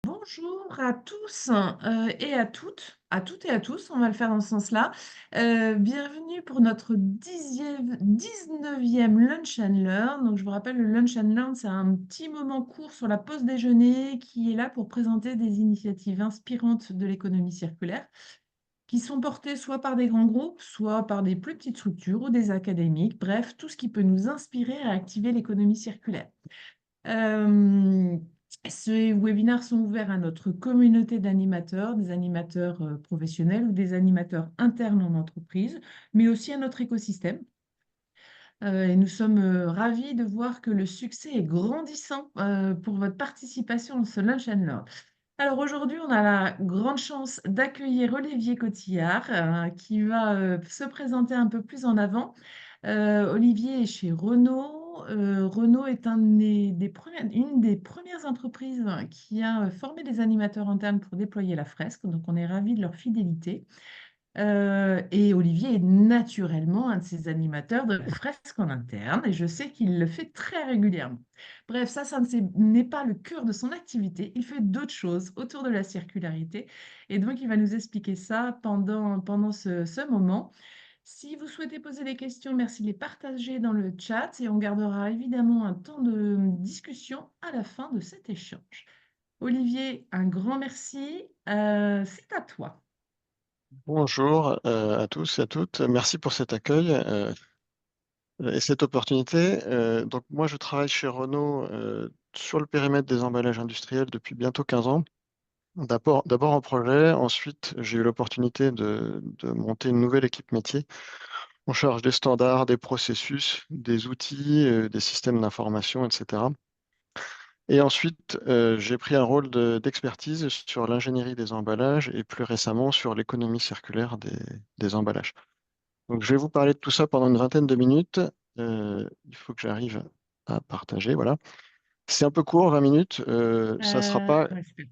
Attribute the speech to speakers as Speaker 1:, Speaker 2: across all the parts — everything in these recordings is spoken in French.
Speaker 1: Bonjour à tous et à toutes et à tous, on va le faire dans ce sens-là. Bienvenue pour notre 19e Lunch and Learn. Donc, je vous rappelle, le Lunch and Learn, c'est un petit moment court sur la pause déjeuner qui est là pour présenter des initiatives inspirantes de l'économie circulaire qui sont portées soit par des grands groupes, soit par des plus petites structures ou des académiques. Bref, tout ce qui peut nous inspirer à activer l'économie circulaire. Euh, Ces webinaires sont ouverts à notre communauté d'animateurs, des animateurs professionnels ou des animateurs internes en entreprise, mais aussi à notre écosystème. Et nous sommes ravis de voir que le succès est grandissant pour votre participation à ce Lunch and Learn. Alors aujourd'hui, on a la grande chance d'accueillir Olivier Cotillard qui va se présenter un peu plus en avant. Olivier est chez Renault. Renault est une des premières entreprises qui a formé des animateurs internes pour déployer la fresque. Donc on est ravis de leur fidélité. Et Olivier est naturellement un de ces animateurs de fresques en interne et je sais qu'il le fait très régulièrement. Bref, ça n'est pas le cœur de son activité. Il fait d'autres choses autour de la circularité et donc il va nous expliquer ça pendant ce moment. Si vous souhaitez poser des questions, merci de les partager dans le chat et on gardera évidemment un temps de discussion à la fin de cet échange. Olivier, un grand merci. C'est à toi.
Speaker 2: Bonjour à tous et à toutes. Merci pour cet accueil et cette opportunité. Donc moi, je travaille chez Renault sur le périmètre des emballages industriels depuis bientôt 15 ans. D'abord en projet, ensuite j'ai eu l'opportunité de monter une nouvelle équipe métier en charge des standards, des processus, des outils, des systèmes d'information, etc. Et ensuite, j'ai pris un rôle d'expertise sur l'ingénierie des emballages et plus récemment sur l'économie circulaire des emballages. Donc, je vais vous parler de tout ça pendant une vingtaine de minutes. Il faut que j'arrive à partager. Voilà. C'est un peu court, 20 minutes. Ça sera pas.
Speaker 1: Ouais, super.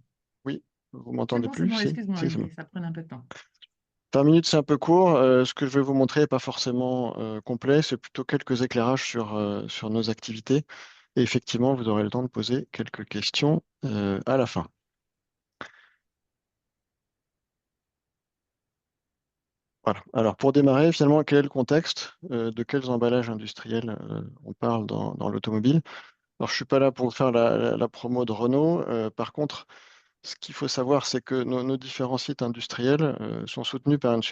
Speaker 2: Oui, vous m'entendez plus? Si,
Speaker 1: Excuse-moi,
Speaker 2: si, c'est bon.
Speaker 1: Olivier, ça prenait un peu de temps.
Speaker 2: 20 minutes, c'est un peu court. Ce que je vais vous montrer n'est pas forcément complet. C'est plutôt quelques éclairages sur nos activités. Et effectivement, vous aurez le temps de poser quelques questions à la fin. Voilà. Alors, pour démarrer, finalement, quel est le contexte? De quels emballages industriels on parle dans l'automobile? Alors, je suis pas là pour vous faire la promo de Renault. Par contre, ce qu'il faut savoir, c'est que nos différents sites industriels sont soutenus par une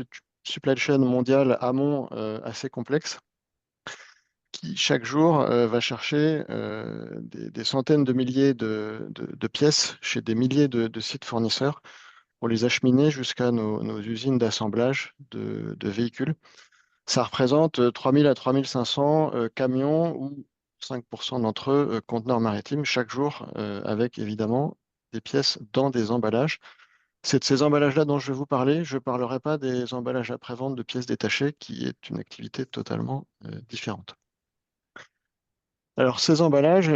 Speaker 2: supply chain mondiale amont assez complexe qui, chaque jour, va chercher des centaines de milliers de pièces chez des milliers de sites fournisseurs pour les acheminer jusqu'à nos usines d'assemblage de véhicules. Ça représente 3000 à 3500 camions ou 5% d'entre eux conteneurs maritimes chaque jour, avec évidemment des pièces dans des emballages. C'est de ces emballages-là dont je vais vous parler. Je ne parlerai pas des emballages après-vente de pièces détachées, qui est une activité totalement différente. Alors, ces emballages,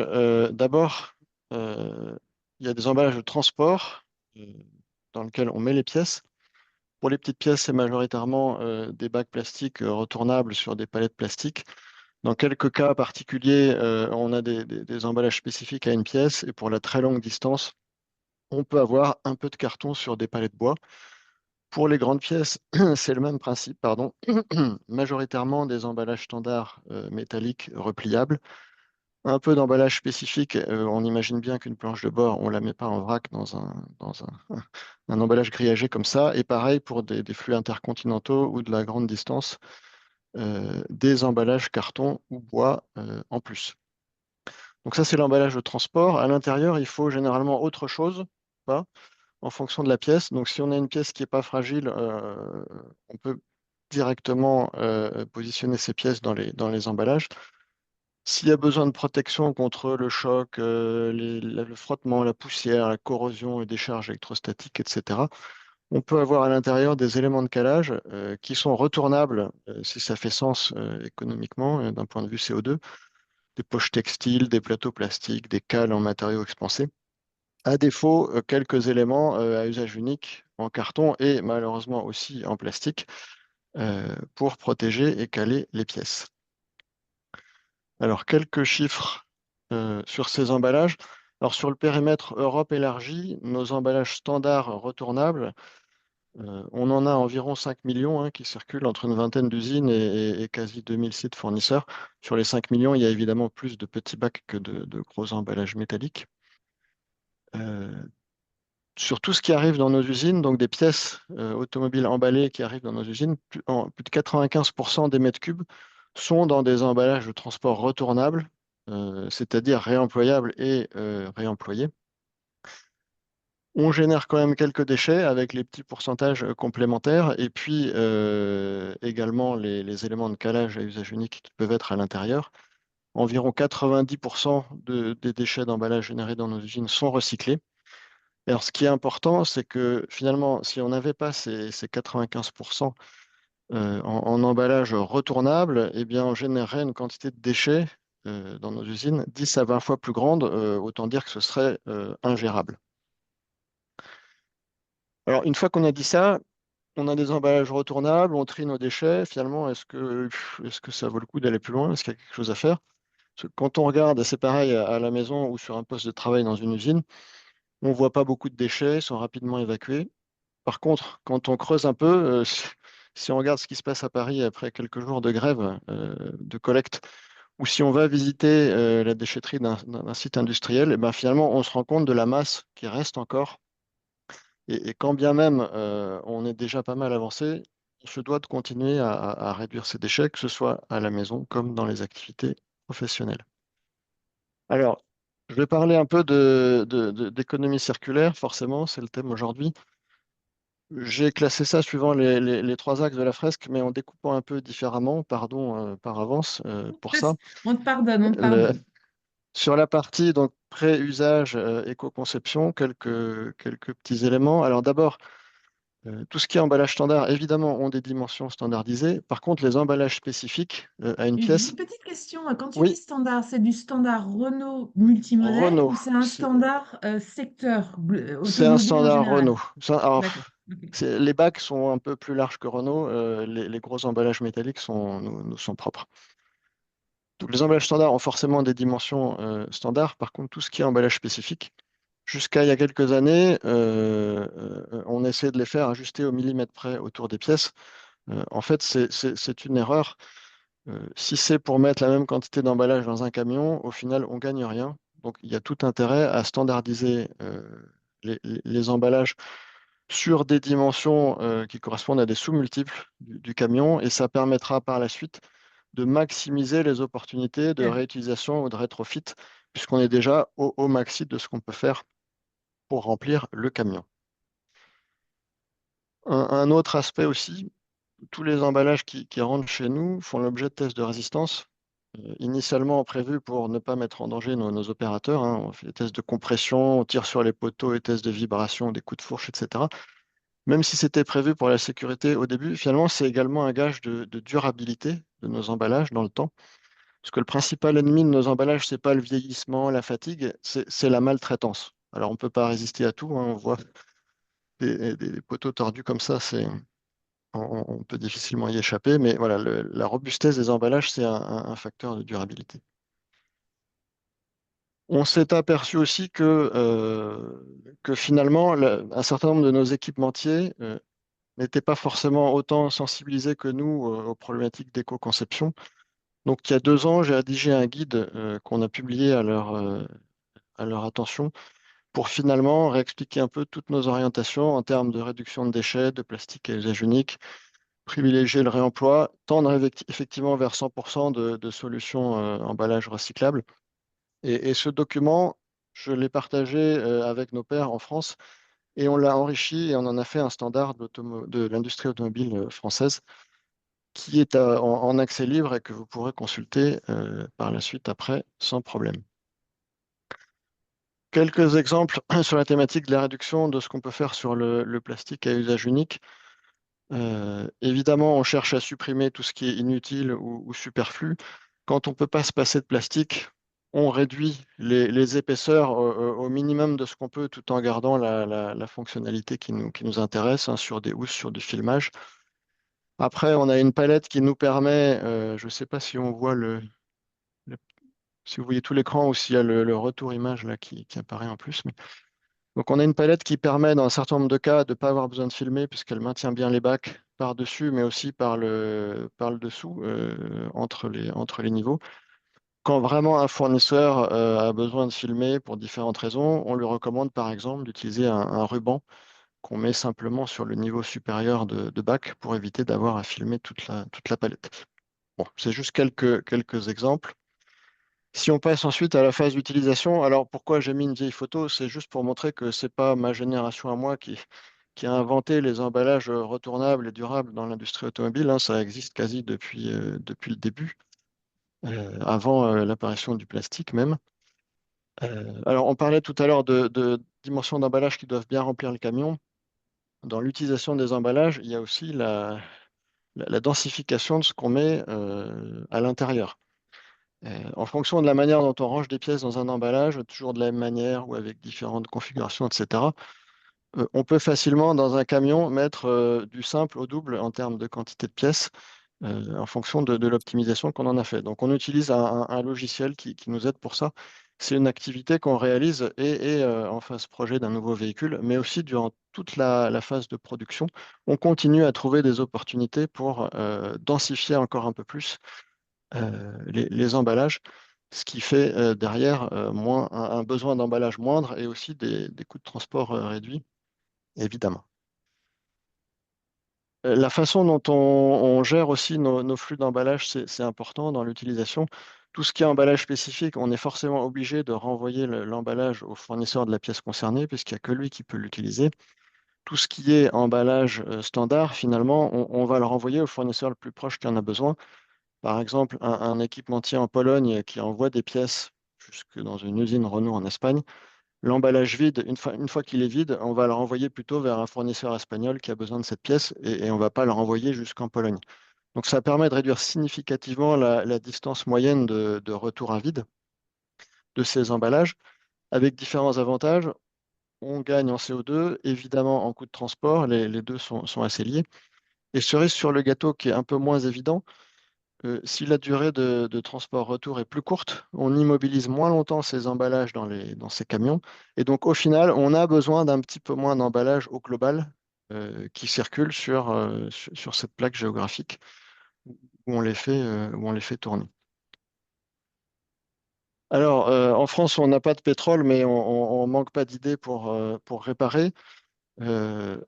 Speaker 2: d'abord, euh, il y a des emballages de transport euh, dans lesquels on met les pièces. Pour les petites pièces, c'est majoritairement des bacs plastiques retournables sur des palettes plastiques. Dans quelques cas particuliers, on a des emballages spécifiques à une pièce et pour la très longue distance, on peut avoir un peu de carton sur des palettes bois. Pour les grandes pièces, c'est le même principe, pardon. Majoritairement des emballages standards métalliques repliables. Un peu d'emballage spécifique. On imagine bien qu'une planche de bord, on ne la met pas en vrac un emballage grillagé comme ça. Et pareil pour des flux intercontinentaux ou de la grande distance, des emballages carton ou bois en plus. Donc ça, c'est l'emballage de transport. À l'intérieur, il faut généralement autre chose, pas, en fonction de la pièce. Donc si on a une pièce qui n'est pas fragile, on peut directement positionner ces pièces dans les emballages. S'il y a besoin de protection contre le choc, le frottement, la poussière, la corrosion et des charges électrostatiques, etc., on peut avoir à l'intérieur des éléments de calage qui sont retournables si ça fait sens économiquement d'un point de vue CO2, des poches textiles, des plateaux plastiques, des cales en matériaux expansés. À défaut, quelques éléments à usage unique en carton et malheureusement aussi en plastique pour protéger et caler les pièces. Alors, quelques chiffres sur ces emballages. Alors sur le périmètre Europe élargi, nos emballages standards retournables, on en a environ 5 millions hein, qui circulent entre une vingtaine d'usines et quasi 2000 sites fournisseurs. Sur les 5 millions, il y a évidemment plus de petits bacs que de gros emballages métalliques. Euh, sur tout ce qui arrive dans nos usines, donc des pièces automobiles emballées qui arrivent dans nos usines, plus de 95% des mètres cubes sont dans des emballages de transport retournables, c'est-à-dire réemployables et réemployés. On génère quand même quelques déchets avec les petits pourcentages complémentaires et puis également les éléments de calage à usage unique qui peuvent être à l'intérieur. Environ 90% des déchets d'emballage générés dans nos usines sont recyclés. Et alors, ce qui est important, c'est que finalement, si on n'avait pas ces 95% en emballage retournable, eh bien, on générerait une quantité de déchets dans nos usines 10 à 20 fois plus grande. Autant dire que ce serait ingérable. Alors, une fois qu'on a dit ça, on a des emballages retournables, on trie nos déchets. Finalement, est-ce que ça vaut le coup d'aller plus loin? Est-ce qu'il y a quelque chose à faire? Parce que quand on regarde, c'est pareil à la maison ou sur un poste de travail dans une usine, on ne voit pas beaucoup de déchets, ils sont rapidement évacués. Par contre, quand on creuse un peu, si on regarde ce qui se passe à Paris après quelques jours de grève de collecte, ou si on va visiter la déchetterie d'un site industriel, et ben finalement, on se rend compte de la masse qui reste encore. Et quand bien même on est déjà pas mal avancé, on se doit de continuer à réduire ces déchets, que ce soit à la maison comme dans les activités professionnelles. Alors, je vais parler un peu d'économie circulaire, forcément, c'est le thème aujourd'hui. J'ai classé ça suivant les trois axes de la fresque, mais en découpant un peu différemment, pardon par avance pour ça.
Speaker 1: On te pardonne, on te
Speaker 2: Le-
Speaker 1: pardonne.
Speaker 2: sur la partie donc pré-usage, éco-conception, quelques petits éléments. Alors d'abord, tout ce qui est emballage standard, évidemment, ont des dimensions standardisées. Par contre, les emballages spécifiques à une pièce,
Speaker 1: Une petite question, quand tu dis
Speaker 2: oui,
Speaker 1: standard, c'est du standard Renault multimodèle
Speaker 2: Renault,
Speaker 1: ou c'est un standard secteur
Speaker 2: c'est un
Speaker 1: automobile en
Speaker 2: standard
Speaker 1: général?
Speaker 2: Renault. Alors,
Speaker 1: D'accord. Ok.
Speaker 2: les bacs sont un peu plus larges que Renault. Les gros emballages métalliques nous sont propres. Donc, les emballages standards ont forcément des dimensions standards. Par contre, tout ce qui est emballage spécifique, jusqu'à il y a quelques années, on essayait de les faire ajuster au millimètre près autour des pièces. En fait, c'est une erreur. Si c'est pour mettre la même quantité d'emballage dans un camion, au final, on gagne rien. Donc, il y a tout intérêt à standardiser les emballages sur des dimensions qui correspondent à des sous-multiples du camion et ça permettra par la suite de maximiser les opportunités de
Speaker 1: Ok.
Speaker 2: réutilisation ou de rétrofit puisqu'on est déjà au maxi de ce qu'on peut faire pour remplir le camion. Un autre aspect aussi, tous les emballages qui rentrent chez nous font l'objet de tests de résistance, initialement prévus pour ne pas mettre en danger nos opérateurs, hein. On fait des tests de compression, on tire sur les poteaux, les tests de vibration, des coups de fourche, etc. Même si c'était prévu pour la sécurité au début, finalement, c'est également un gage de durabilité de nos emballages dans le temps. Parce que le principal ennemi de nos emballages, c'est pas le vieillissement, la fatigue, c'est la maltraitance. Alors, on ne peut pas résister à tout, hein. On voit des poteaux tordus comme ça, on peut difficilement y échapper. Mais voilà, la robustesse des emballages, c'est un facteur de durabilité. On s'est aperçu aussi que finalement, un certain nombre de nos équipementiers n'étaient pas forcément autant sensibilisés que nous aux problématiques d'éco-conception. Donc, il y a 2 ans, j'ai rédigé un guide qu'on a publié à leur attention pour finalement réexpliquer un peu toutes nos orientations en termes de réduction de déchets, de plastique à usage unique, privilégier le réemploi, tendre effectivement vers 100% de solutions emballage recyclables. Et ce document, je l'ai partagé avec nos pairs en France et on l'a enrichi et on en a fait un standard de l'industrie automobile française qui est en accès libre et que vous pourrez consulter par la suite après sans problème. Quelques exemples sur la thématique de la réduction de ce qu'on peut faire sur le plastique à usage unique. Évidemment, on cherche à supprimer tout ce qui est inutile ou superflu. Quand on ne peut pas se passer de plastique, on réduit les épaisseurs au minimum de ce qu'on peut tout en gardant la fonctionnalité qui nous intéresse, hein, sur des housses, sur du filmage. Après, on a une palette qui nous permet, je ne sais pas si on voit si vous voyez tout l'écran ou s'il y a le retour image là qui apparaît en plus. Donc on a une palette qui permet dans un certain nombre de cas de ne pas avoir besoin de filmer puisqu'elle maintient bien les bacs par-dessus, mais aussi par le dessous, entre les niveaux. Quand vraiment un fournisseur a besoin de filmer pour différentes raisons, on lui recommande par exemple d'utiliser un ruban qu'on met simplement sur le niveau supérieur de bac pour éviter d'avoir à filmer toute la palette. Bon, c'est juste quelques exemples. Si on passe ensuite à la phase d'utilisation, alors pourquoi j'ai mis une vieille photo? C'est juste pour montrer que c'est pas ma génération à moi qui a inventé les emballages retournables et durables dans l'industrie automobile, hein. Ça existe quasi depuis le début, avant l'apparition du plastique même. Alors on parlait tout à l'heure de dimensions d'emballage qui doivent bien remplir le camion. Dans l'utilisation des emballages, il y a aussi la densification de ce qu'on met à l'intérieur. En fonction de la manière dont on range des pièces dans un emballage, toujours de la même manière ou avec différentes configurations, etc., on peut facilement dans un camion mettre du simple au double en termes de quantité de pièces en fonction de l'optimisation qu'on en a fait. Donc on utilise un logiciel qui nous aide pour ça. C'est une activité qu'on réalise et en phase projet d'un nouveau véhicule, mais aussi durant toute la phase de production. On continue à trouver des opportunités pour densifier encore un peu plus les emballages, ce qui fait derrière un besoin d'emballage moindre et aussi des coûts de transport réduits, évidemment. La façon dont on gère aussi nos flux d'emballage, c'est important dans l'utilisation. Tout ce qui est emballage spécifique, on est forcément obligé de renvoyer l'emballage au fournisseur de la pièce concernée, puisqu'il n'y a que lui qui peut l'utiliser. Tout ce qui est emballage standard, finalement, on va le renvoyer au fournisseur le plus proche qui en a besoin. Par exemple, un équipementier en Pologne qui envoie des pièces jusque dans une usine Renault en Espagne, l'emballage vide, une fois qu'il est vide, on va le renvoyer plutôt vers un fournisseur espagnol qui a besoin de cette pièce et on ne va pas le renvoyer jusqu'en Pologne. Donc ça permet de réduire significativement la distance moyenne de retour à vide de ces emballages, avec différents avantages. On gagne en CO2, évidemment en coût de transport, les deux sont assez liés. Et cerise sur le gâteau qui est un peu moins évident, si la durée de transport retour est plus courte, on immobilise moins longtemps ces emballages dans ces camions. Et donc, au final, on a besoin d'un petit peu moins d'emballage au global qui circule sur cette plaque géographique où on les fait tourner. Alors, en France, on n'a pas de pétrole, mais on ne manque pas d'idées pour réparer. Euh,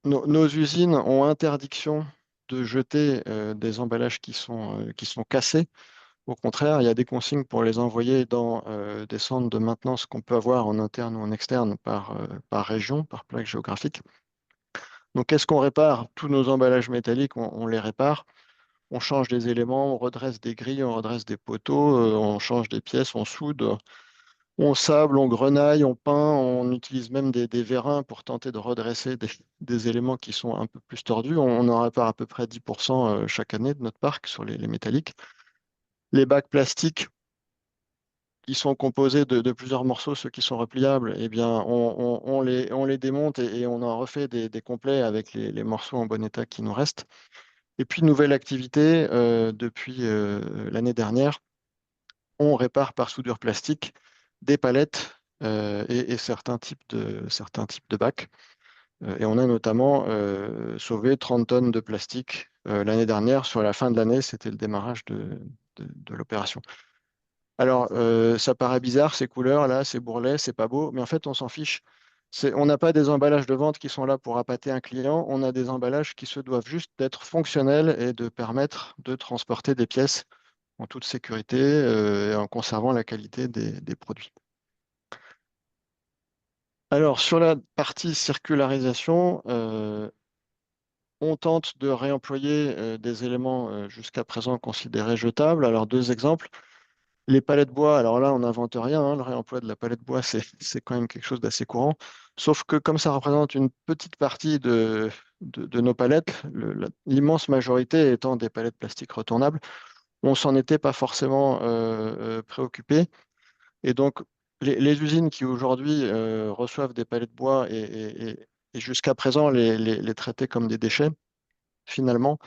Speaker 2: nos usines ont interdiction de jeter des emballages qui sont cassés. Au contraire, il y a des consignes pour les envoyer dans des centres de maintenance qu'on peut avoir en interne ou en externe par région, par plaque géographique. Donc, qu'est-ce qu'on répare? Tous nos emballages métalliques, on les répare. On change des éléments, on redresse des grilles, on redresse des poteaux, on change des pièces, on soude, on sable, on grenaille, on peint, on utilise même des vérins pour tenter de redresser des éléments qui sont un peu plus tordus. On en répare à peu près 10% chaque année de notre parc sur les métalliques. Les bacs plastiques, qui sont composés de plusieurs morceaux, ceux qui sont repliables, eh bien, on les démonte et on en refait des complets avec les morceaux en bon état qui nous restent. Et puis, nouvelle activité, depuis l'année dernière, on répare par soudure plastique des palettes et certains types de bacs. Et on a notamment sauvé 30 tonnes de plastique l'année dernière. Sur la fin de l'année, c'était le démarrage de l'opération. Alors, ça paraît bizarre, ces couleurs-là, ces bourrelets, c'est pas beau, mais en fait, on s'en fiche. On n'a pas des emballages de vente qui sont là pour appâter un client, on a des emballages qui se doivent juste d'être fonctionnels et de permettre de transporter des pièces en toute sécurité et en conservant la qualité des produits. Alors, sur la partie circularisation, on tente de réemployer des éléments jusqu'à présent considérés jetables. Alors, deux exemples. Les palettes bois, alors là, on n'invente rien, hein. Le réemploi de la palette bois, c'est quand même quelque chose d'assez courant. Sauf que comme ça représente une petite partie de nos palettes, l'immense majorité étant des palettes plastiques retournables, on s'en était pas forcément préoccupé. Et donc, les usines qui aujourd'hui reçoivent des palettes bois et jusqu'à présent les traitaient comme des déchets, finalement,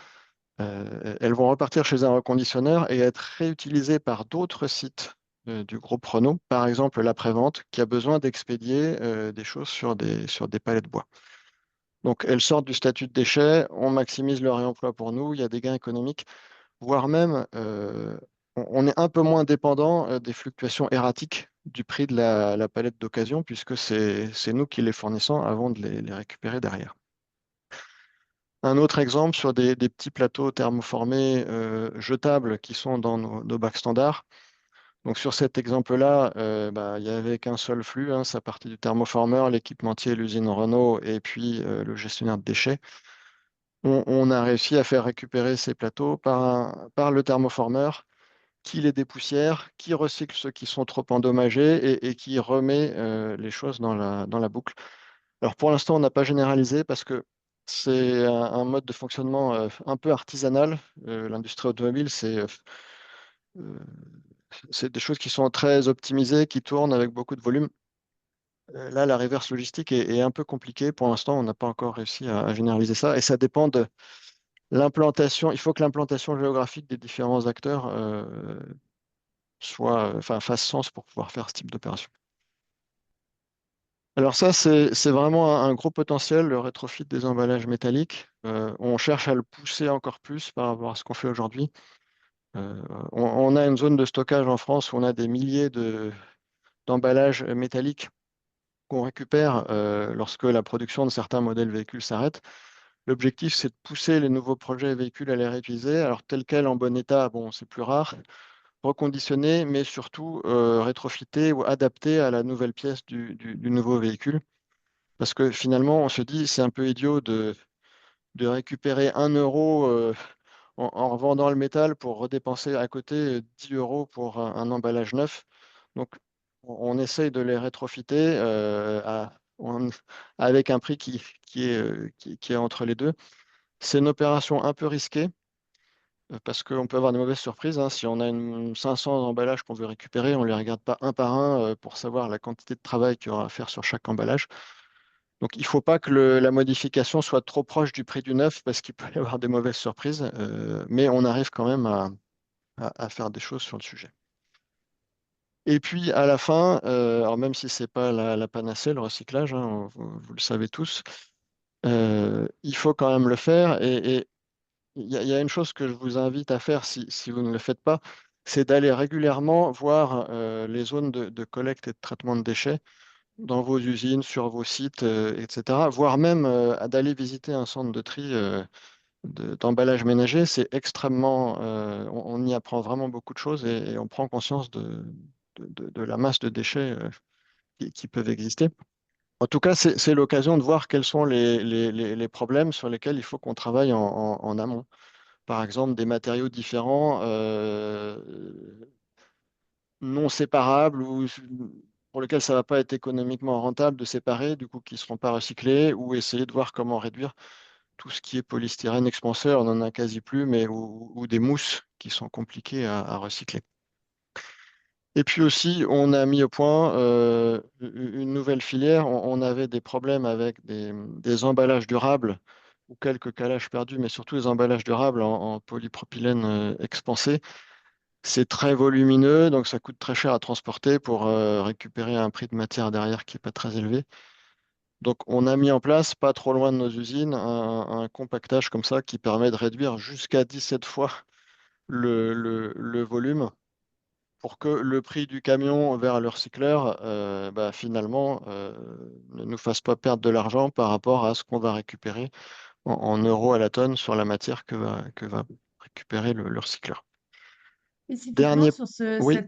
Speaker 2: elles vont repartir chez un reconditionneur et être réutilisées par d'autres sites du groupe Renault, par exemple l'après-vente, qui a besoin d'expédier des choses sur des palettes de bois. Donc elles sortent du statut de déchet, on maximise le réemploi pour nous, il y a des gains économiques, voire même on est un peu moins dépendant des fluctuations erratiques du prix de la palette d'occasion, puisque c'est nous qui les fournissons avant de les récupérer derrière. Un autre exemple sur des petits plateaux thermoformés jetables qui sont dans nos bacs standards. Donc sur cet exemple-là, bah, il n'y avait qu'un seul flux, hein, ça partait du thermoformeur, l'équipementier, l'usine Renault et puis le gestionnaire de déchets. On a réussi à faire récupérer ces plateaux par le thermoformeur qui les dépoussière, qui recycle ceux qui sont trop endommagés et qui remet les choses dans la boucle. Alors pour l'instant, on n'a pas généralisé parce que c'est un mode de fonctionnement un peu artisanal. L'industrie automobile, euh, c'est des choses qui sont très optimisées, qui tournent avec beaucoup de volume. Là, la reverse logistique est un peu compliquée. Pour l'instant, on n'a pas encore réussi à généraliser ça. Et ça dépend de l'implantation. Il faut que l'implantation géographique des différents acteurs enfin, fasse sens pour pouvoir faire ce type d'opération. Alors ça, c'est vraiment un gros potentiel, le rétrofit des emballages métalliques. On cherche à le pousser encore plus par rapport à ce qu'on fait aujourd'hui. Euh, on a une zone de stockage en France où on a des milliers d'emballages métalliques qu'on récupère lorsque la production de certains modèles véhicules s'arrête. L'objectif, c'est de pousser les nouveaux projets véhicules à les réutiliser. Alors, tel quel, en bon état, bon, c'est plus rare. Reconditionner, mais surtout rétrofiter ou adapter à la nouvelle pièce du nouveau véhicule. Parce que finalement, on se dit, c'est un peu idiot de récupérer 1 euro en revendant le métal pour redépenser à côté 10 euros pour un emballage neuf. Donc, on essaye de les rétrofiter avec un prix qui est entre les deux. C'est une opération un peu risquée parce qu'on peut avoir de mauvaises surprises, hein. Si on a 500 emballages qu'on veut récupérer, on ne les regarde pas un par un pour savoir la quantité de travail qu'il y aura à faire sur chaque emballage. Donc, il ne faut pas que la modification soit trop proche du prix du neuf parce qu'il peut y avoir des mauvaises surprises, mais on arrive quand même à faire des choses sur le sujet. Et puis, à la fin, alors même si ce n'est pas la panacée, le recyclage, hein, vous le savez tous, il faut quand même le faire. Et il y a une chose que je vous invite à faire si vous ne le faites pas, c'est d'aller régulièrement voir les zones de collecte et de traitement de déchets dans vos usines, sur vos sites, etc. Voire même d'aller visiter un centre de tri d'emballage ménager. C'est extrêmement, on y apprend vraiment beaucoup de choses et on prend conscience de la masse de déchets qui peuvent exister. En tout cas, c'est l'occasion de voir quels sont les problèmes sur lesquels il faut qu'on travaille en amont. Par exemple, des matériaux différents, non séparables ou pour lesquels ça ne va pas être économiquement rentable de séparer, du coup, qui ne seront pas recyclés, ou essayer de voir comment réduire tout ce qui est polystyrène expanseur, on n'en a quasi plus, mais ou des mousses qui sont compliquées à recycler. Et puis aussi, on a mis au point une nouvelle filière. On avait des problèmes avec des emballages durables ou quelques calages perdus, mais surtout des emballages durables en polypropylène expansé. C'est très volumineux, donc ça coûte très cher à transporter pour récupérer un prix de matière derrière qui n'est pas très élevé. Donc on a mis en place, pas trop loin de nos usines, un compactage comme ça qui permet de réduire jusqu'à 17 fois le volume pour que le prix du camion vers le recycleur, bah, finalement, ne nous fasse pas perdre de l'argent par rapport à ce qu'on va récupérer en euros à la tonne sur la matière que va récupérer le recycleur.
Speaker 1: Spécifiquement
Speaker 2: Dernier,
Speaker 1: sur
Speaker 2: oui,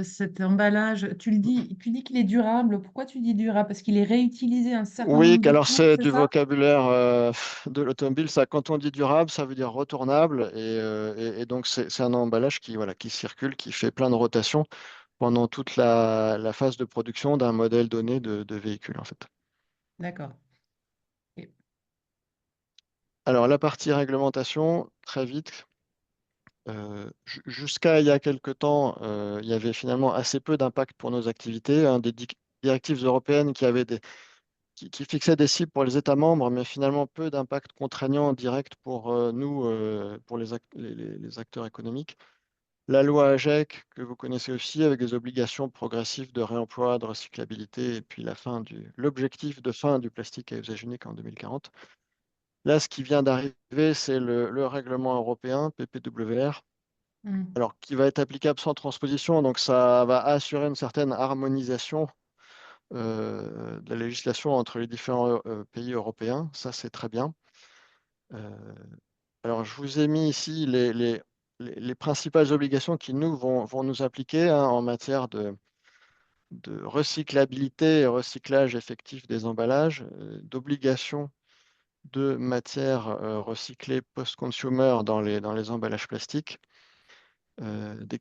Speaker 1: cet emballage, tu dis qu'il est durable. Pourquoi tu dis durable? Parce qu'il est réutilisé un certain
Speaker 2: oui,
Speaker 1: nombre de
Speaker 2: alors
Speaker 1: fois,
Speaker 2: c'est
Speaker 1: c'est
Speaker 2: du
Speaker 1: ça?
Speaker 2: vocabulaire de l'automobile. Ça, quand on dit durable, ça veut dire retournable, et donc c'est un emballage voilà, qui circule, qui fait plein de rotations pendant toute la phase de production d'un modèle donné de véhicule, en fait.
Speaker 1: D'accord. Ok.
Speaker 2: Alors, la partie réglementation, très vite, jusqu'à il y a quelque temps, il y avait finalement assez peu d'impact pour nos activités, hein, des directives européennes qui fixaient des cibles pour les États membres, mais finalement peu d'impact contraignant direct pour nous, pour les acteurs économiques. La loi AGEC, que vous connaissez aussi, avec des obligations progressives de réemploi, de recyclabilité, et puis l'objectif de fin du plastique à usage unique en 2040. Là, ce qui vient d'arriver, c'est le règlement européen, PPWR,
Speaker 1: Mm.
Speaker 2: alors qui va être applicable sans transposition, donc ça va assurer une certaine harmonisation de la législation entre les différents pays européens. Ça, c'est très bien. Euh, alors, je vous ai mis ici les principales obligations qui vont nous appliquer hein, en matière de recyclabilité et recyclage effectif des emballages, d'obligation de matières recyclées post-consumer dans les emballages plastiques, des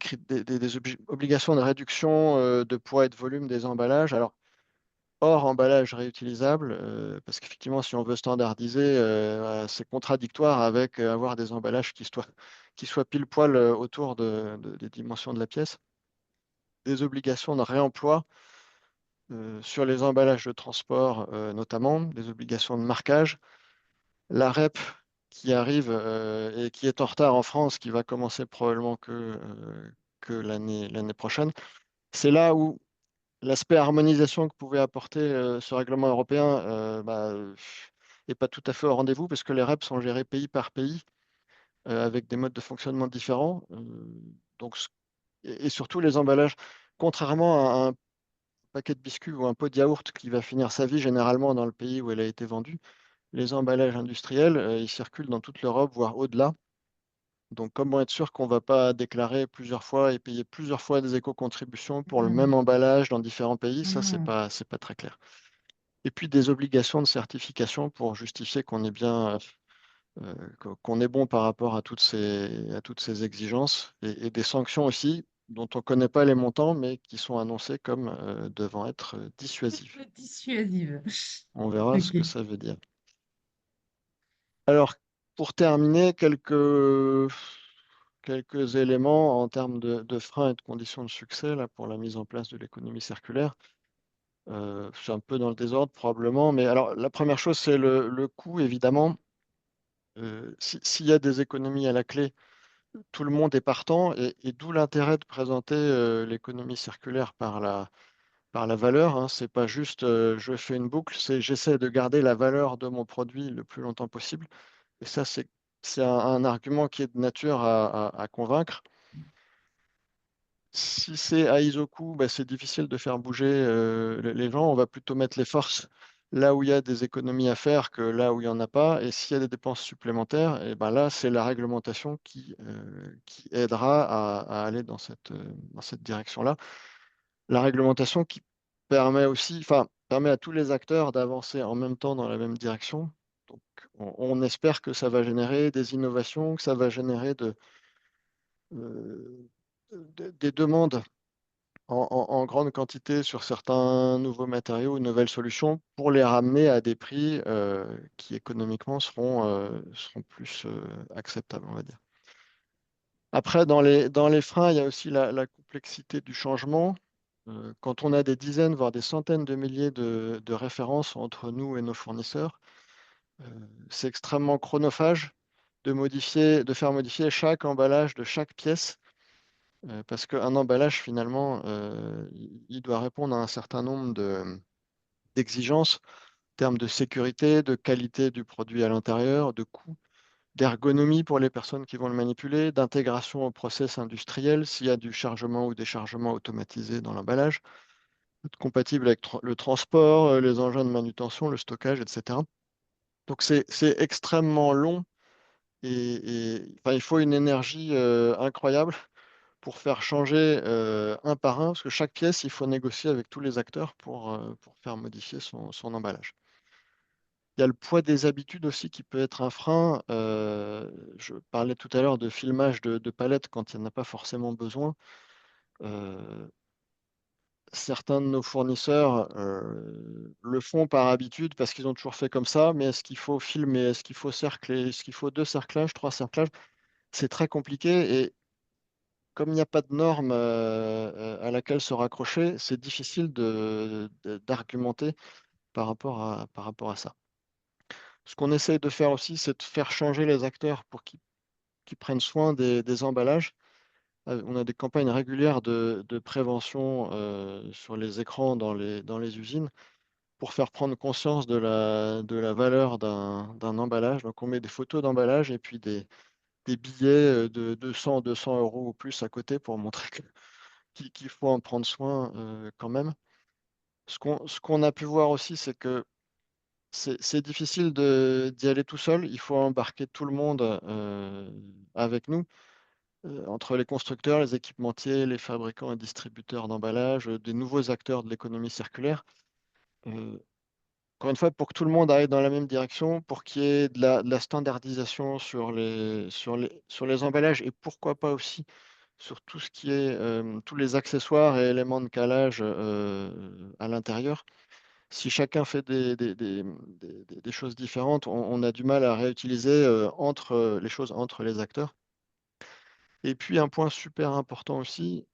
Speaker 2: obligations de réduction de poids et de volume des emballages. Alors, hors emballage réutilisable, parce qu'effectivement, si on veut standardiser, c'est contradictoire avec avoir des emballages qui soient pile poil autour des dimensions de la pièce. Des obligations de réemploi sur les emballages de transport, notamment, des obligations de marquage. La REP qui arrive et qui est en retard en France, qui va commencer probablement que l'année prochaine. C'est là où l'aspect harmonisation que pouvait apporter ce règlement européen n'est pas tout à fait au rendez-vous, parce que les REP sont gérés pays par pays, avec des modes de fonctionnement différents. Donc, et surtout les emballages, contrairement à un paquet de biscuits ou un pot de yaourt qui va finir sa vie généralement dans le pays où elle a été vendue, les emballages industriels, ils circulent dans toute l'Europe, voire au-delà. Donc, comment être sûr qu'on ne va pas déclarer plusieurs fois et payer plusieurs fois des éco-contributions pour le même
Speaker 1: Mm.
Speaker 2: emballage dans différents pays? Ça,
Speaker 1: Mm.
Speaker 2: c'est pas très clair. Et puis, des obligations de certification pour justifier qu'on est bien, qu'on est bon par rapport à toutes ces exigences, et des sanctions aussi, dont on ne connaît pas les montants, mais qui sont annoncées comme devant être dissuasives.
Speaker 1: Dissuasive.
Speaker 2: On verra ce que
Speaker 1: Ok.
Speaker 2: ça veut dire. Alors, pour terminer, quelques éléments en termes de freins et de conditions de succès là, pour la mise en place de l'économie circulaire. C'est un peu dans le désordre probablement, mais alors la première chose, c'est le coût, évidemment. S'il y a des économies à la clé, tout le monde est partant, et d'où l'intérêt de présenter l'économie circulaire par la valeur. Hein. C'est pas juste je fais une boucle, c'est j'essaie de garder la valeur de mon produit le plus longtemps possible. Et ça, c'est un argument qui est de nature à convaincre. Si c'est à Isoku, bah, c'est difficile de faire bouger les gens. On va plutôt mettre les forces là où il y a des économies à faire que là où il n'y en a pas. Et s'il y a des dépenses supplémentaires, et ben là, c'est la réglementation qui aidera à aller dans cette direction-là. La réglementation qui permet aussi, enfin, permet à tous les acteurs d'avancer en même temps dans la même direction. Donc, on espère que ça va générer des innovations, que ça va générer euh, des demandes en grande quantité sur certains nouveaux matériaux ou nouvelles solutions pour les ramener à des prix qui économiquement seront plus acceptables, on va dire. Après, dans les freins, il y a aussi la complexité du changement. Quand on a des dizaines, voire des centaines de milliers de références entre nous et nos fournisseurs, euh, c'est extrêmement chronophage de faire modifier chaque emballage de chaque pièce, parce qu'un emballage, finalement, il doit répondre à un certain nombre d'exigences en termes de sécurité, de qualité du produit à l'intérieur, de coût, d'ergonomie pour les personnes qui vont le manipuler, d'intégration au process industriel s'il y a du chargement ou déchargement automatisé dans l'emballage, être compatible avec le transport, les engins de manutention, le stockage, etc. Donc c'est extrêmement long, enfin, il faut une énergie incroyable pour faire changer un par un, parce que chaque pièce, il faut négocier avec tous les acteurs pour faire modifier son emballage. Il y a le poids des habitudes aussi qui peut être un frein. Je parlais tout à l'heure de filmage de palettes quand il n'y en a pas forcément besoin. Euh, Certains de nos fournisseurs le font par habitude parce qu'ils ont toujours fait comme ça, mais est-ce qu'il faut filmer, est-ce qu'il faut cercler, est-ce qu'il faut 2 cerclages, 3 cerclages? C'est très compliqué, et comme il n'y a pas de norme à laquelle se raccrocher, c'est difficile d'argumenter par rapport à ça. Ce qu'on essaye de faire aussi, c'est de faire changer les acteurs pour qu'ils prennent soin des emballages. on a des campagnes régulières de prévention sur les écrans dans les usines pour faire prendre conscience de la valeur d'un emballage. Donc, on met des photos d'emballage et puis des billets de 200 euros ou plus à côté pour montrer qu'il faut en prendre soin quand même. Ce qu'on a pu voir aussi, c'est que c'est difficile d'y aller tout seul. Il faut embarquer tout le monde avec nous, entre les constructeurs, les équipementiers, les fabricants et distributeurs d'emballage, des nouveaux acteurs de l'économie circulaire. Euh, Encore une fois, pour que tout le monde aille dans la même direction, pour qu'il y ait de la standardisation sur les emballages et pourquoi pas aussi sur tout ce qui est tous les accessoires et éléments de calage à l'intérieur. Si chacun fait des choses différentes, on a du mal à réutiliser entre les choses entre les acteurs. Et puis un point super important aussi,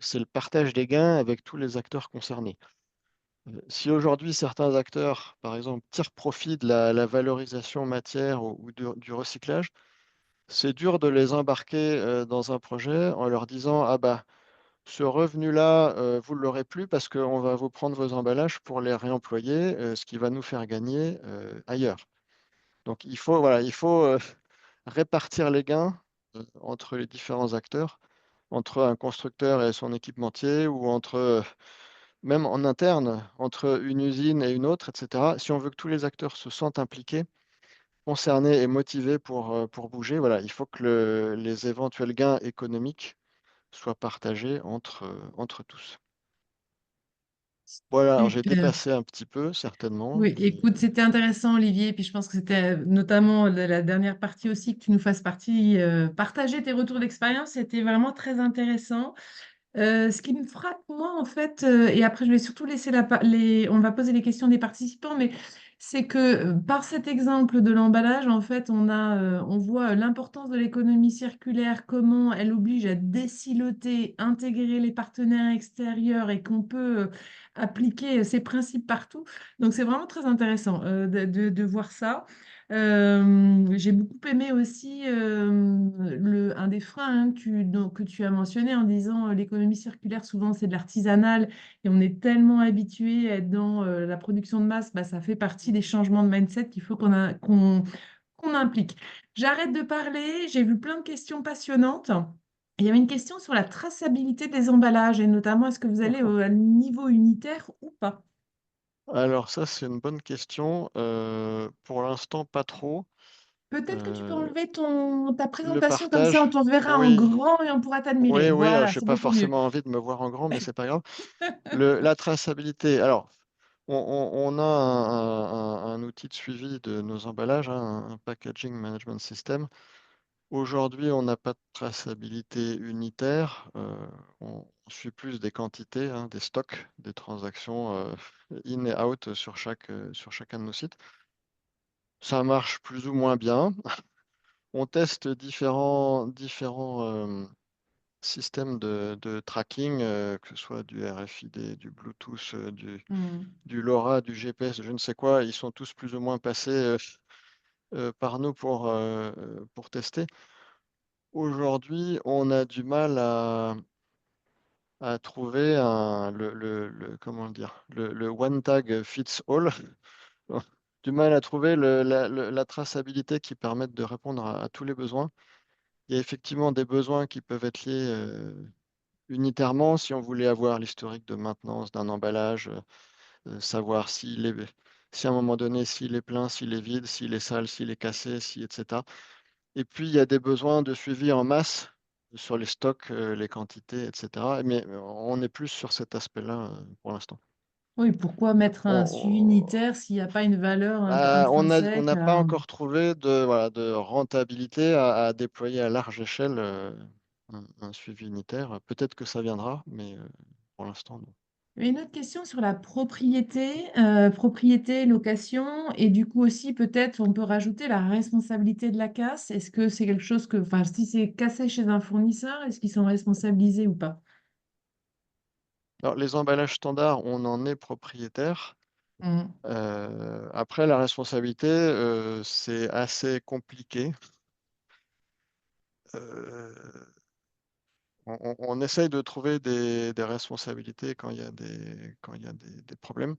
Speaker 2: c'est le partage des gains avec tous les acteurs concernés. Si aujourd'hui certains acteurs, par exemple, tirent profit de la valorisation matière ou du recyclage, c'est dur de les embarquer dans un projet en leur disant, ah bah ce revenu-là, vous ne l'aurez plus parce qu'on va vous prendre vos emballages pour les réemployer, ce qui va nous faire gagner ailleurs. Donc voilà, il faut répartir les gains entre les différents acteurs, entre un constructeur et son équipementier, ou entre, même en interne, entre une usine et une autre, etc. Si on veut que tous les acteurs se sentent impliqués, concernés et motivés pour bouger, voilà, il faut que les éventuels gains économiques soient partagés entre tous. Voilà, alors
Speaker 1: C'est
Speaker 2: j'ai
Speaker 1: clair.
Speaker 2: dépassé un petit peu, certainement,
Speaker 1: Oui,
Speaker 2: mais
Speaker 1: écoute, c'était intéressant, Olivier. Puis je pense que c'était notamment la dernière partie aussi que tu nous fasses partager tes retours d'expérience. C'était vraiment très intéressant. Ce qui me frappe, moi, en fait, et après je vais surtout laisser on va poser les questions des participants, mais c'est que par cet exemple de l'emballage, en fait, on voit l'importance de l'économie circulaire, comment elle oblige à désiloter, intégrer les partenaires extérieurs et qu'on peut appliquer ces principes partout. Donc c'est vraiment très intéressant de voir ça. J'ai beaucoup aimé aussi un des freins que tu as mentionné en disant l'économie circulaire, souvent c'est de l'artisanal et on est tellement habitué à être dans la production de masse, bah, ça fait partie des changements de mindset qu'il faut qu'on implique. J'arrête de parler, j'ai vu plein de questions passionnantes. Il y avait une question sur la traçabilité des emballages et notamment est-ce que vous allez à niveau unitaire ou pas?
Speaker 2: alors ça, c'est une bonne question. Pour l'instant, pas trop.
Speaker 1: Peut-être que tu peux
Speaker 2: Euh,
Speaker 1: enlever ta
Speaker 2: le
Speaker 1: présentation comme ça, on
Speaker 2: partage,
Speaker 1: te verra en
Speaker 2: oui,
Speaker 1: grand et on pourra t'admirer.
Speaker 2: oui,
Speaker 1: Voilà,
Speaker 2: j'ai
Speaker 1: c'est
Speaker 2: pas
Speaker 1: beaucoup mieux.
Speaker 2: forcément envie de me voir en grand, mais c'est pas grave. La traçabilité, alors, on a un outil de suivi de nos emballages, hein, un packaging management system. Aujourd'hui, on n'a pas de traçabilité unitaire. On suit plus des quantités, hein, des stocks, des transactions in et out sur chacun de nos sites. Ça marche plus ou moins bien. On teste différents systèmes de tracking, que ce soit du RFID, du Bluetooth,
Speaker 1: Hmm.
Speaker 2: du LoRa, du GPS, je ne sais quoi. Ils sont tous plus ou moins passés par nous pour tester. Aujourd'hui, on a du mal à trouver comment dire, le one tag fits all. Du mal à trouver la traçabilité qui permette de répondre à tous les besoins. Il y a effectivement des besoins qui peuvent être liés unitairement. Si on voulait avoir l'historique de maintenance d'un emballage, savoir si à un moment donné, s'il est plein, s'il est vide, s'il est sale, s'il est cassé, si, etc. Et puis, il y a des besoins de suivi en masse sur les stocks, les quantités, etc. Mais on est plus sur cet aspect-là pour l'instant.
Speaker 1: Oui, pourquoi mettre un suivi
Speaker 2: On
Speaker 1: unitaire s'il n'y a pas une valeur
Speaker 2: on
Speaker 1: intrinsèque
Speaker 2: n'a pas encore trouvé voilà, de rentabilité à déployer à large échelle un suivi unitaire. Peut-être que ça viendra, mais pour l'instant, non.
Speaker 1: Une autre question sur la propriété, location, et du coup aussi peut-être on peut rajouter la responsabilité de la casse. Est-ce que c'est quelque chose enfin si c'est cassé chez un fournisseur, est-ce qu'ils sont responsabilisés ou pas?
Speaker 2: Alors, les emballages standards, on en est propriétaire.
Speaker 1: Hmm.
Speaker 2: Après, la responsabilité, c'est assez compliqué. Euh, on essaye de trouver des responsabilités quand il y a des problèmes.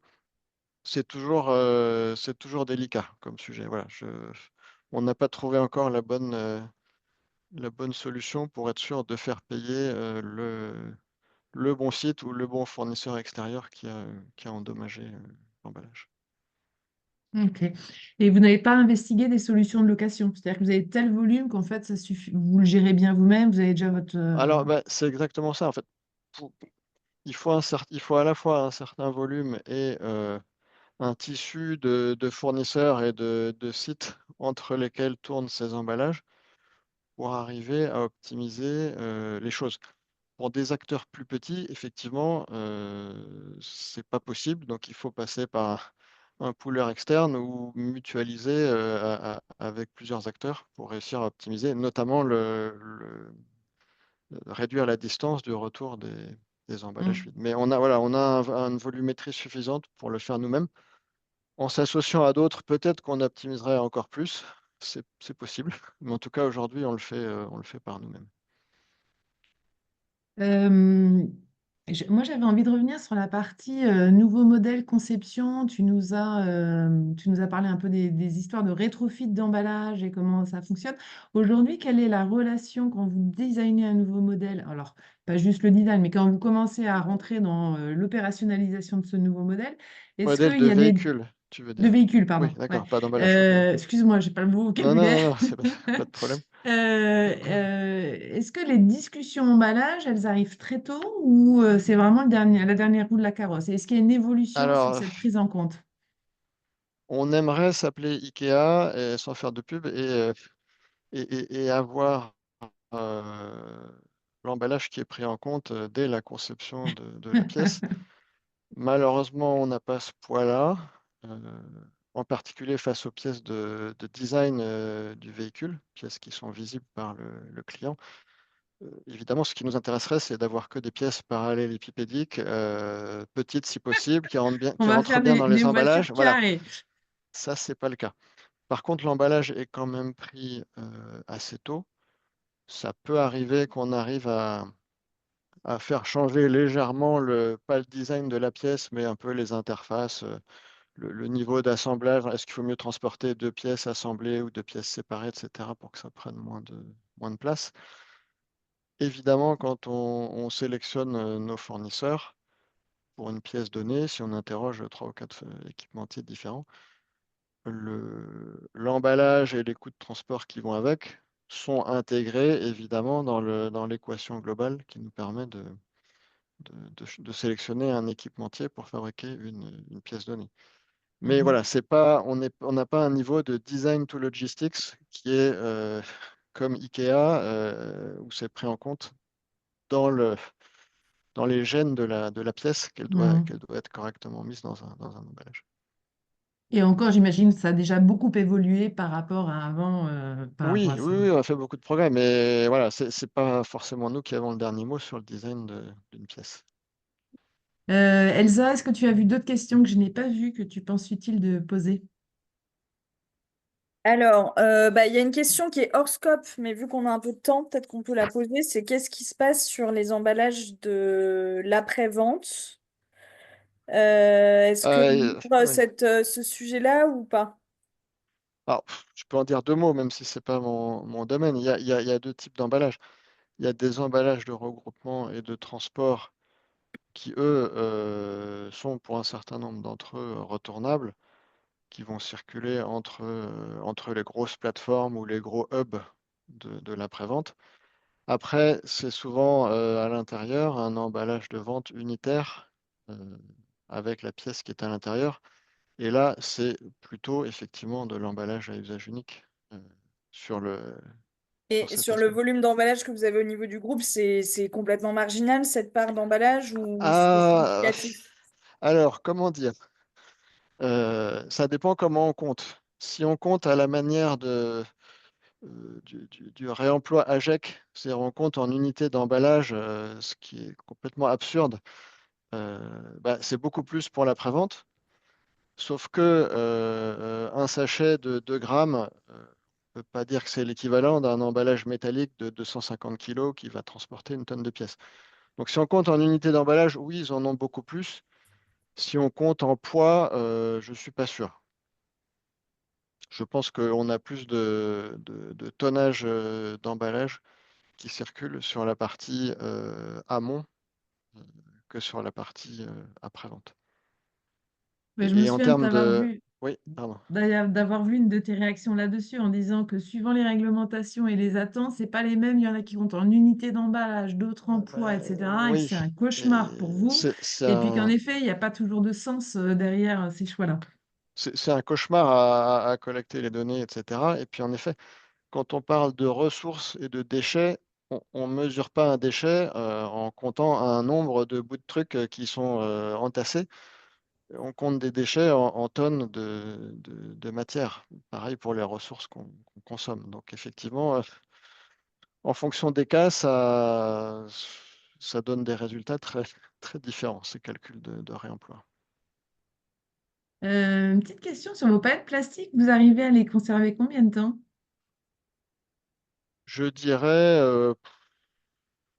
Speaker 2: C'est toujours délicat comme sujet. Voilà, on n'a pas trouvé encore la bonne solution pour être sûr de faire payer le bon site ou le bon fournisseur extérieur qui a endommagé l'emballage.
Speaker 1: Ok. Et vous n'avez pas investigué des solutions de location? C'est-à-dire que vous avez tel volume qu'en fait, ça suffit, vous le gérez bien vous-même, vous avez déjà votre...
Speaker 2: Alors, bah, c'est exactement ça, en fait. Pour- il faut à la fois un certain volume et un tissu de fournisseurs et de sites entre lesquels tournent ces emballages pour arriver à optimiser les choses. Pour des acteurs plus petits, effectivement, c'est pas possible, donc il faut passer par un pooler externe ou mutualiser avec plusieurs acteurs pour réussir à optimiser, notamment réduire la distance du retour des emballages
Speaker 1: Hmm.
Speaker 2: vides. Mais voilà, on a une volumétrie suffisante pour le faire nous-mêmes. En s'associant à d'autres, peut-être qu'on optimiserait encore plus. C'est possible. Mais en tout cas, aujourd'hui, on le fait par nous-mêmes.
Speaker 1: Euh, Moi, j'avais envie de revenir sur la partie nouveau modèle conception. Tu nous as parlé un peu des histoires de rétrofit d'emballage et comment ça fonctionne. Aujourd'hui, quelle est la relation quand vous designez un nouveau modèle? Alors, pas juste le design, mais quand vous commencez à rentrer dans l'opérationnalisation de ce nouveau modèle, est-ce
Speaker 2: Modèle
Speaker 1: qu'il
Speaker 2: de
Speaker 1: y a des...
Speaker 2: véhicule, tu veux
Speaker 1: De
Speaker 2: dire.
Speaker 1: véhicules,
Speaker 2: Oui,
Speaker 1: pardon. Ouais.
Speaker 2: d'accord, pas d'emballage. Ok, ok.
Speaker 1: Excuse-moi, j'ai pas le bon
Speaker 2: Non, non,
Speaker 1: vocabulaire.
Speaker 2: non, non, c'est pas, pas de problème.
Speaker 1: Est-ce que les discussions emballage, elles arrivent très tôt ou c'est vraiment la dernière roue de la carrosse? Est-ce qu'il y a une évolution sur
Speaker 2: Alors,
Speaker 1: cette prise en compte?
Speaker 2: on aimerait s'appeler Ikea sans faire de pub et avoir euh, l'emballage qui est pris en compte dès la conception de la pièce. Malheureusement, on n'a pas ce poids-là, euh, en particulier face aux pièces de design du véhicule, pièces qui sont visibles par le client. Évidemment, ce qui nous intéresserait, c'est d'avoir que des pièces parallélépipédiques, petites si possible,
Speaker 1: On
Speaker 2: qui
Speaker 1: va
Speaker 2: rentrent
Speaker 1: faire
Speaker 2: bien dans
Speaker 1: des
Speaker 2: les
Speaker 1: voitures
Speaker 2: emballages. Voilà,
Speaker 1: carrées.
Speaker 2: ça, c'est pas le cas. Par contre, l'emballage est quand même pris assez tôt. Ça peut arriver qu'on arrive à faire changer légèrement pas le design de la pièce, mais un peu les interfaces, le niveau d'assemblage. Est-ce qu'il faut mieux transporter deux pièces assemblées ou deux pièces séparées, etc., pour que ça prenne moins de place. Évidemment, quand on sélectionne nos fournisseurs pour une pièce donnée, si on interroge trois ou quatre équipementiers différents, l'emballage et les coûts de transport qui vont avec sont intégrés évidemment dans l'équation globale qui nous permet de sélectionner un équipementier pour fabriquer une pièce donnée. Mais
Speaker 1: Mhm.
Speaker 2: voilà, on n'a pas un niveau de design to logistics qui est comme IKEA, où c'est pris en compte dans dans les gènes de la pièce
Speaker 1: Mhm.
Speaker 2: qu'elle doit être correctement mise dans un emballage.
Speaker 1: Et encore, j'imagine que ça a déjà beaucoup évolué par rapport à avant, par rapport
Speaker 2: Oui,
Speaker 1: à
Speaker 2: oui,
Speaker 1: ça.
Speaker 2: oui, on a fait beaucoup de progrès, mais voilà, c'est pas forcément nous qui avons le dernier mot sur le design d'une pièce.
Speaker 1: Elsa, est-ce que tu as vu d'autres questions que je n'ai pas vues que tu penses utile de poser?
Speaker 3: Alors, il y a une question qui est hors scope, mais vu qu'on a un peu de temps, peut-être qu'on peut la poser. C'est qu'est-ce qui se passe sur les emballages de l'après-vente? Est-ce que
Speaker 2: Oui.
Speaker 3: ce sujet-là ou pas?
Speaker 2: Alors, je peux en dire deux mots, même si c'est pas mon domaine. Il y a deux types d'emballages. Il y a des emballages de regroupement et de transport qui, eux, sont pour un certain nombre d'entre eux retournables, qui vont circuler entre les grosses plateformes ou les gros hubs de l'après-vente. Après, c'est souvent à l'intérieur un emballage de vente unitaire euh, avec la pièce qui est à l'intérieur. Et là, c'est plutôt effectivement de l'emballage à usage unique euh, sur sur
Speaker 3: Et
Speaker 2: cet
Speaker 3: sur le
Speaker 2: aspect.
Speaker 3: volume d'emballage que vous avez au niveau du groupe, c'est complètement marginal, cette part d'emballage, ou c'est
Speaker 2: Ah,
Speaker 3: significatif?
Speaker 2: alors, comment dire? Ça dépend comment on compte. Si on compte à la manière du réemploi AGEC, c'est-à-dire on compte en unités d'emballage, ce qui est complètement absurde, c'est beaucoup plus pour l'après-vente. Sauf que un sachet de 2 grammes peut pas dire que c'est l'équivalent d'un emballage métallique de 250 kg qui va transporter une tonne de pièces. Donc, si on compte en unités d'emballage, oui, ils en ont beaucoup plus. Si on compte en poids, je ne suis pas sûr. Je pense qu'on a plus de tonnage d'emballage qui circule sur la partie amont euh, que sur la partie après-vente.
Speaker 1: Mais je me
Speaker 2: Et en
Speaker 1: souviens de
Speaker 2: termes
Speaker 1: t'avoir
Speaker 2: de...
Speaker 1: vu,
Speaker 2: Oui, pardon.
Speaker 1: d'avoir vu une de tes réactions là-dessus en disant que suivant les réglementations et les attentes, c'est pas les mêmes. Il y en a qui comptent en unité d'emballage, d'autres en poids, etc. Et que
Speaker 2: Oui,
Speaker 1: c'est un cauchemar pour
Speaker 2: et
Speaker 1: vous. Et puis qu'en effet, il n'y a pas toujours de sens derrière ces choix-là.
Speaker 2: c'est un cauchemar à collecter les données, etc. Et puis en effet, quand on parle de ressources et de déchets, on ne mesure pas un déchet en comptant un nombre de bouts de trucs qui sont entassés. On compte des déchets en tonnes de matière. Pareil pour les ressources qu'on consomme. Donc effectivement, en fonction des cas, ça donne des résultats très, très différents, ces calculs de réemploi.
Speaker 1: Une petite question sur vos palettes plastiques. Vous arrivez à les conserver combien de temps?
Speaker 2: Je dirais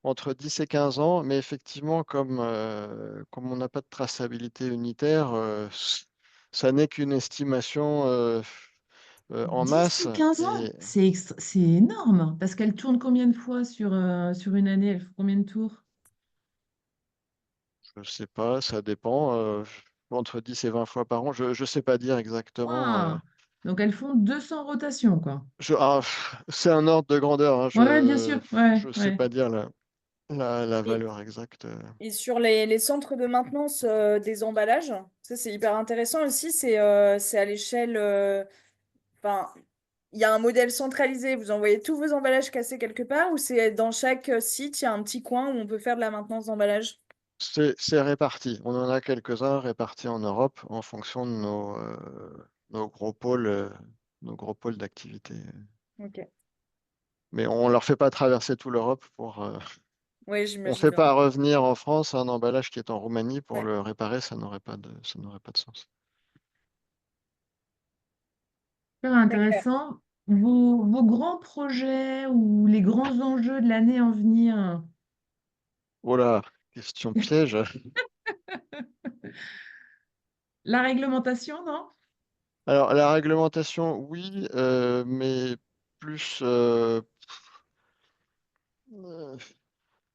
Speaker 2: entre 10 et 15 ans, mais effectivement, comme on n'a pas de traçabilité unitaire, ça n'est qu'une estimation en
Speaker 1: Dix
Speaker 2: masse.
Speaker 1: et 15 ans,
Speaker 2: Et
Speaker 1: c'est énorme. Parce qu'elles tournent combien de fois sur une année? Elles font combien de tours?
Speaker 2: je ne sais pas, ça dépend. Entre 10 et 20 fois par an, je ne sais pas dire exactement.
Speaker 1: Waouh! Donc elles font 200 rotations, quoi.
Speaker 2: C'est un ordre de grandeur, hein,
Speaker 1: Ouais, bien sûr. Ouais,
Speaker 2: je ne sais
Speaker 1: ouais.
Speaker 2: pas dire la
Speaker 3: Et,
Speaker 2: valeur exacte.
Speaker 3: et sur les centres de maintenance des emballages, ça c'est hyper intéressant aussi, c'est à l'échelle. Enfin, il y a un modèle centralisé, vous envoyez tous vos emballages cassés quelque part, ou c'est dans chaque site, il y a un petit coin où on peut faire de la maintenance d'emballage?
Speaker 2: C'est réparti. On en a quelques-uns répartis en Europe en fonction de nos nos gros pôles d'activité.
Speaker 3: Ok.
Speaker 2: Mais on ne leur fait pas traverser toute l'Europe
Speaker 3: Oui,
Speaker 2: on ne
Speaker 3: j'imagine
Speaker 2: fait
Speaker 3: bien.
Speaker 2: pas revenir en France un emballage qui est en Roumanie pour
Speaker 3: Ouais.
Speaker 2: le réparer, ça n'aurait pas de sens.
Speaker 1: Super
Speaker 3: Très clair.
Speaker 1: intéressant. Vos grands projets ou les grands enjeux de l'année en venir?
Speaker 2: Voilà, question piège.
Speaker 1: La réglementation, non?
Speaker 2: Alors, la réglementation, oui, mais plus euh,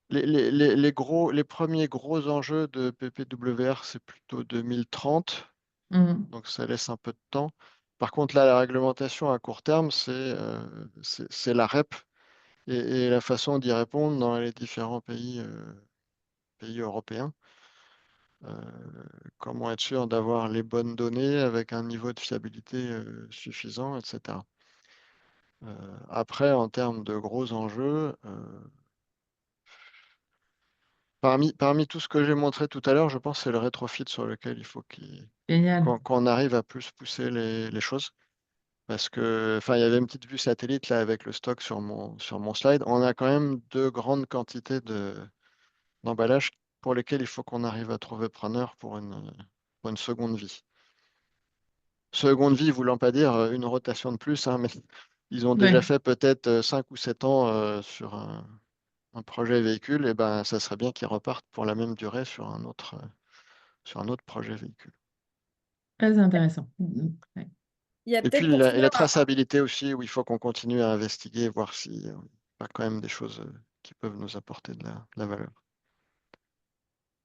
Speaker 2: les premiers gros enjeux de PPWR, c'est plutôt 2030,
Speaker 1: Mhm.
Speaker 2: donc ça laisse un peu de temps. Par contre, là, la réglementation à court terme, c'est la REP et la façon d'y répondre dans les différents pays européens. Euh, comment être sûr d'avoir les bonnes données avec un niveau de fiabilité suffisant, etc. Après, en termes de gros enjeux, parmi tout ce que j'ai montré tout à l'heure, je pense que c'est le rétrofit sur lequel il faut
Speaker 1: Génial.
Speaker 2: qu'on arrive à plus pousser les choses. Parce que, enfin, il y avait une petite vue satellite là avec le stock sur mon slide. On a quand même de grandes quantités d'emballages pour lesquels il faut qu'on arrive à trouver preneur pour une seconde vie. Seconde vie voulant pas dire une rotation de plus, hein, mais ils ont déjà
Speaker 1: Ouais,
Speaker 2: fait peut-être 5 ou 7 ans sur un projet véhicule, et ben ça serait bien qu'ils repartent pour la même durée sur un autre projet véhicule.
Speaker 1: très intéressant. Mhm. Ouais.
Speaker 3: Il y a
Speaker 2: Et puis
Speaker 3: peut-être pour
Speaker 2: la
Speaker 3: finir
Speaker 2: traçabilité aussi, où il faut qu'on continue à investiguer, voir si pas quand même des choses qui peuvent nous apporter de la valeur.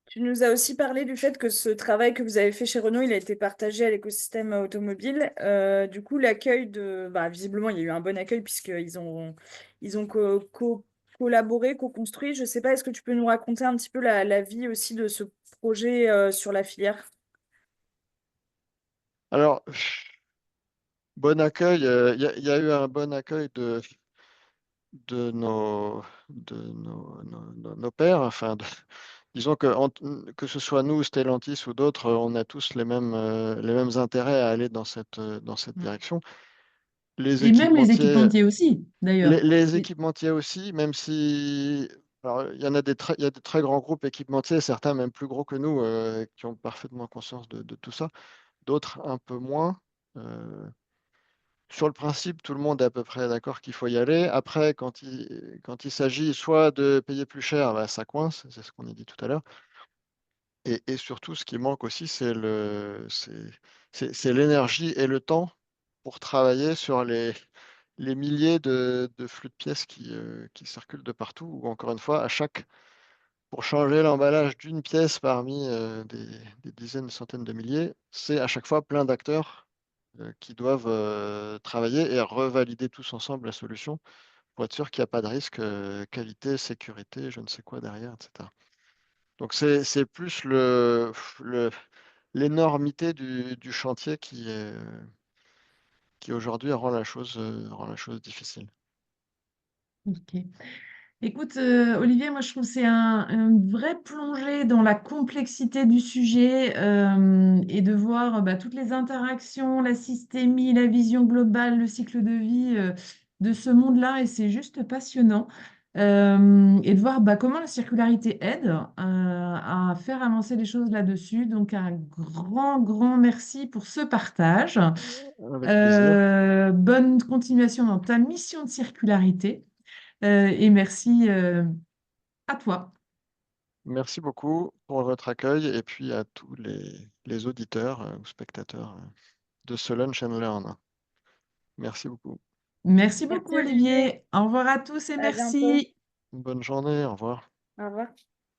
Speaker 3: Tu nous as aussi parlé du fait que ce travail que vous avez fait chez Renault, il a été partagé à l'écosystème automobile. Du coup, bah, visiblement, il y a eu un bon accueil ils ont collaboré, co-construit. Je sais pas, est-ce que tu peux nous raconter un petit peu la vie aussi de ce projet sur la filière?
Speaker 2: Alors, bon accueil, il y a eu un bon accueil de nos pairs, enfin, disons que ce soit nous, Stellantis ou d'autres, on a tous les mêmes intérêts à aller dans cette
Speaker 1: Mm.
Speaker 2: direction. Les
Speaker 1: Et même les
Speaker 2: équipementiers,
Speaker 1: équipementiers aussi, d'ailleurs.
Speaker 2: les équipementiers aussi, même si alors, il y a des très grands groupes équipementiers, certains même plus gros que nous, qui ont parfaitement conscience de tout ça, d'autres un peu moins. Euh, sur le principe, tout le monde est à peu près d'accord qu'il faut y aller. Après, quand il s'agit soit de payer plus cher, bah, ça coince, c'est ce qu'on a dit tout à l'heure. Et surtout, ce qui manque aussi, c'est l'énergie et le temps pour travailler sur les milliers de flux de pièces qui circulent de partout, ou encore une fois, pour changer l'emballage d'une pièce parmi des dizaines, des centaines de milliers, c'est à chaque fois plein d'acteurs qui doivent travailler et revalider tous ensemble la solution pour être sûr qu'il n'y a pas de risque qualité, sécurité, je ne sais quoi derrière, etc. Donc c'est plus le- l'énormité du chantier qui aujourd'hui rend la chose difficile.
Speaker 1: Ok. Écoute, Olivier, moi je trouve que c'est un vrai plongée dans la complexité du sujet et de voir bah, toutes les interactions, la systémie, la vision globale, le cycle de vie de ce monde-là, et c'est juste passionnant. Et de voir bah, comment la circularité aide à faire avancer les choses là-dessus. Donc un grand, grand merci pour ce partage.
Speaker 2: Avec plaisir.
Speaker 1: Bonne continuation dans ta mission de circularité. Et merci à toi.
Speaker 2: Merci beaucoup pour votre accueil et puis à tous les auditeurs ou spectateurs de ce Lunch and Learn. Merci beaucoup.
Speaker 1: Merci beaucoup,
Speaker 3: Merci Olivier,
Speaker 1: Olivier. Au revoir à tous et
Speaker 3: à bientôt.
Speaker 1: merci.
Speaker 2: Bonne journée, au revoir.
Speaker 3: Au revoir.